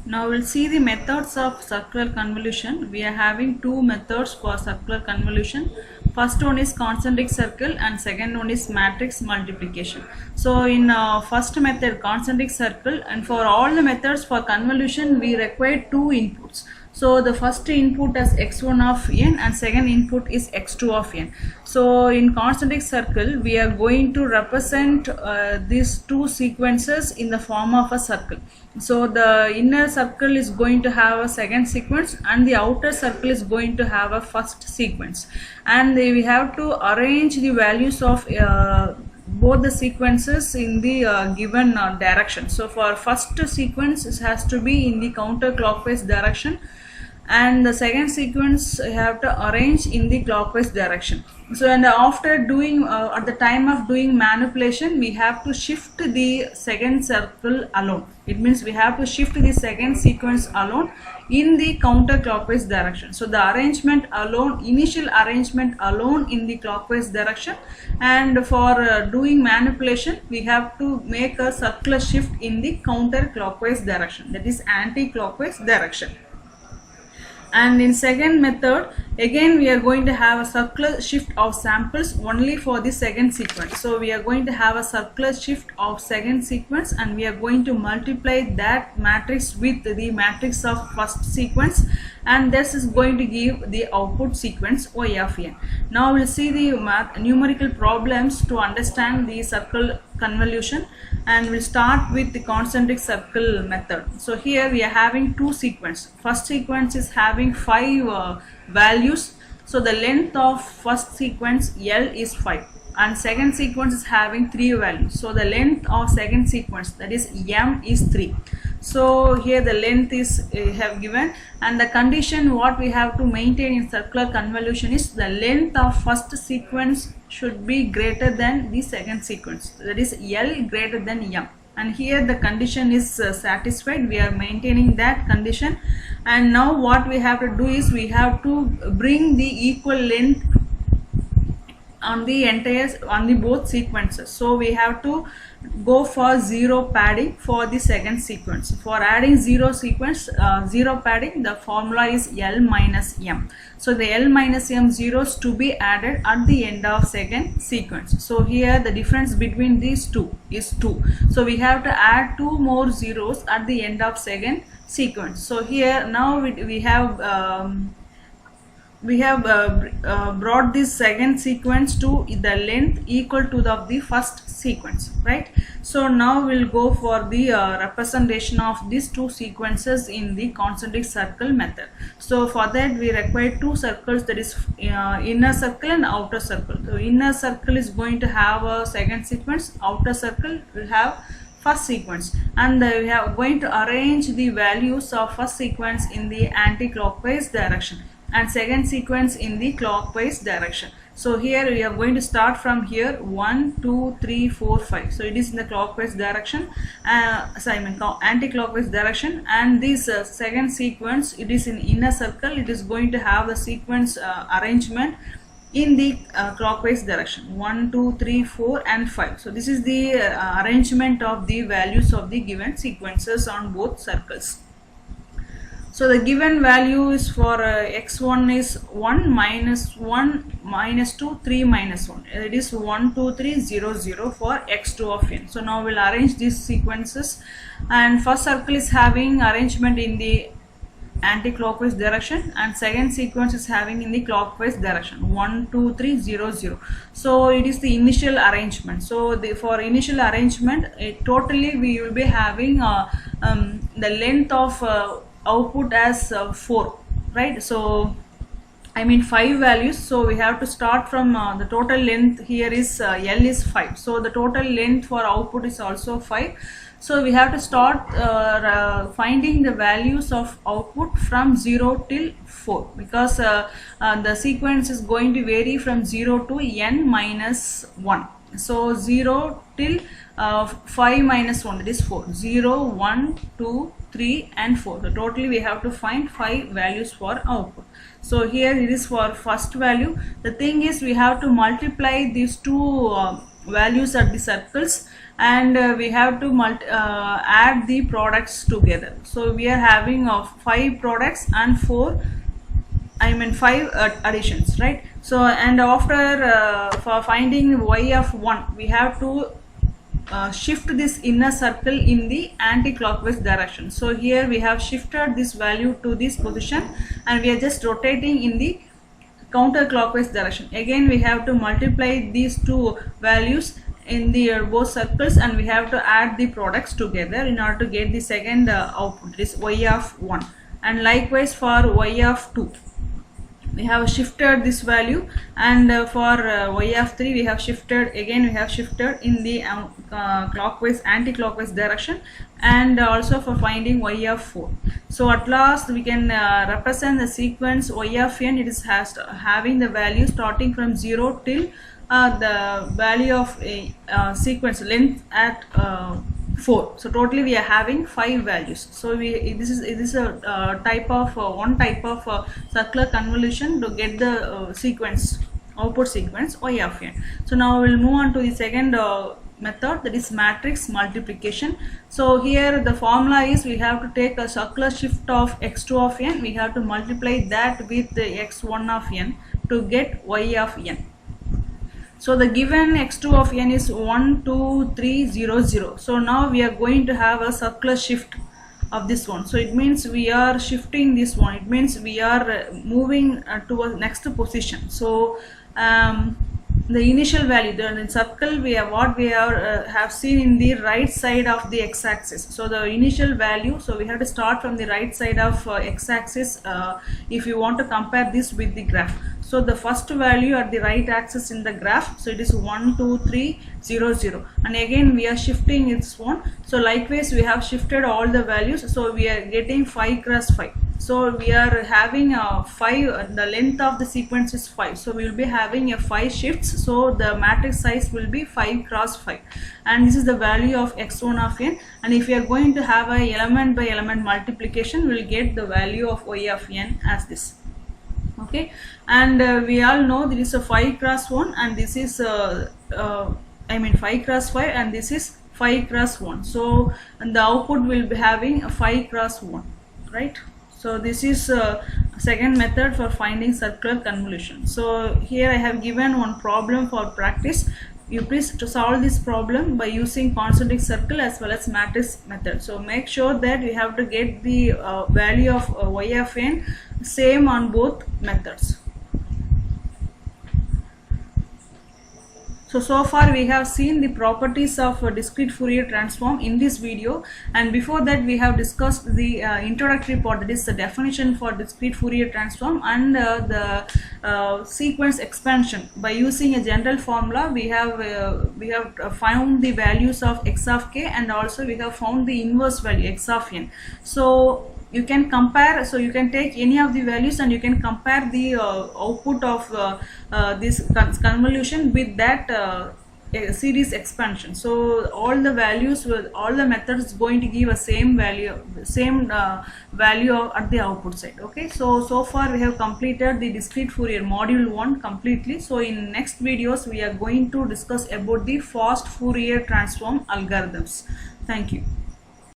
Now we'll see the methods of circular convolution. We are having two methods for circular convolution. First one is concentric circle and second one is matrix multiplication. So in first method, concentric circle, and for all the methods for convolution we require two inputs. So the first input is x1 of n and second input is x2 of n. So in concentric circle we are going to represent these two sequences in the form of a circle. So the inner circle is going to have a second sequence and the outer circle is going to have a first sequence, and we have to arrange the values of both the sequences in the given direction. So for first sequence it has to be in the counterclockwise direction, and the second sequence you have to arrange in the clockwise direction. So and after doing at the time of doing manipulation we have to shift the second circle alone. It means we have to shift the second sequence alone in the counterclockwise direction. So the arrangement alone, initial arrangement alone in the clockwise direction, and for doing manipulation we have to make a circular shift in the counterclockwise direction, that is anti-clockwise direction. And in second method again we are going to have a circular shift of samples only for the second sequence. So we are going to have a circular shift of second sequence and we are going to multiply that matrix with the matrix of first sequence, and this is going to give the output sequence y of n. Now we'll see the numerical problems to understand the circle convolution, and we'll start with the concentric circle method. So here we are having two sequences. First sequence is having 5 values. So the length of first sequence L is 5, and second sequence is having 3 values. So the length of second sequence, that is M, is 3. So here the length is have given, and the condition what we have to maintain in circular convolution is the length of first sequence should be greater than the second sequence, that is L greater than M. And here the condition is satisfied, we are maintaining that condition. And now what we have to do is we have to bring the equal length on the both sequences. So we have to go for 0 padding for the second sequence. For adding 0 padding, the formula is L minus M. So the L minus M zeros to be added at the end of second sequence. So here the difference between these two is 2. So we have to add 2 more zeros at the end of second sequence. So here now we have brought this second sequence to the length equal to the first sequence, right? So now we'll go for the representation of these two sequences in the concentric circle method. So for that we require two circles, that is inner circle and outer circle. So inner circle is going to have a second sequence, outer circle will have first sequence, and we are going to arrange the values of first sequence in the anti-clockwise direction and second sequence in the clockwise direction. So here we are going to start from here 1, 2, 3, 4, 5. So it is in the clockwise direction, anti-clockwise direction, and this second sequence, it is in inner circle, it is going to have the sequence arrangement in the clockwise direction 1, 2, 3, 4 and 5. So this is the arrangement of the values of the given sequences on both circles. So the given value is for x1 is 1, minus 1, minus 2, 3, minus 1. It is 1, 2, 3, 0, 0 for x2 of n. So now we'll arrange these sequences, and first circle is having arrangement in the anti-clockwise direction and second sequence is having in the clockwise direction 1, 2, 3, 0, 0. So it is the initial arrangement. So for initial arrangement totally we will be having the length of output as 4, right? So I mean 5 values, so we have to start from the total length here is L is 5, so the total length for output is also 5. So we have to start finding the values of output from 0 till 4, because the sequence is going to vary from 0 to n minus 1. So 0 till 5 minus 1, that is 4. 0, 1, 2, 3 and 4. So totally we have to find 5 values for output. So here it is for first value. The thing is we have to multiply these two values at the circles and we have to add the products together. So we are having 5 products and 5 additions, right? So and after for finding y of 1, we have to shift this inner circle in the anti-clockwise direction. So here we have shifted this value to this position and we are just rotating in the counterclockwise direction. Again we have to multiply these two values in the both circles and we have to add the products together in order to get the second output, this y of 1. And likewise for y of 2, we have shifted this value, and for y of 3 we have shifted in the clockwise anti-clockwise direction, and also for finding y of 4. So at last we can represent the sequence y of n. It is having the value starting from 0 till the value of sequence length at 4. So totally we are having 5 values. So this is a type of one type of circular convolution to get the sequence, output sequence y of n. So now we will move on to the second method, that is matrix multiplication. So here the formula is we have to take a circular shift of x2 of n, we have to multiply that with the x1 of n to get y of n. So the given x2 of n is 1, 2, 3, 0, 0. So now we are going to have a circular shift of this one. So it means we are shifting this one. It means we are moving to a next position. So the initial value, the circle we have have seen in the right side of the x-axis. So the initial value, so we have to start from the right side of x-axis if you want to compare this with the graph. So the first value at the right axis in the graph, so it is 1, 2, 3, 0, 0, and again we are shifting its one. So likewise we have shifted all the values, so we are getting 5 cross 5. So we are having 5, the length of the sequence is 5, so we will be having a 5 shifts. So the matrix size will be 5 cross 5, and this is the value of x1 of n. And if we are going to have a element by element multiplication, we will get the value of y of n as this. Okay, and we all know there is a 5 cross 1 and this is 5 cross 5 and this is 5 cross 1. So and the output will be having a 5 cross 1, right? So this is second method for finding circular convolution. So here I have given one problem for practice. You please to solve this problem by using concentric circle as well as matrix method. So make sure that you have to get the value of y of n same on both methods. So far we have seen the properties of a discrete Fourier transform in this video, and before that we have discussed the introductory part, that is the definition for discrete Fourier transform and the sequence expansion. By using a general formula, we have found the values of x of k, and also we have found the inverse value x of n. So you can compare, so you can take any of the values and you can compare the output of this convolution with that series expansion. So all the values with all the methods going to give a same value at the output side. Okay, so far we have completed the discrete Fourier module 1 completely. So in next videos we are going to discuss about the fast Fourier transform algorithms. Thank you.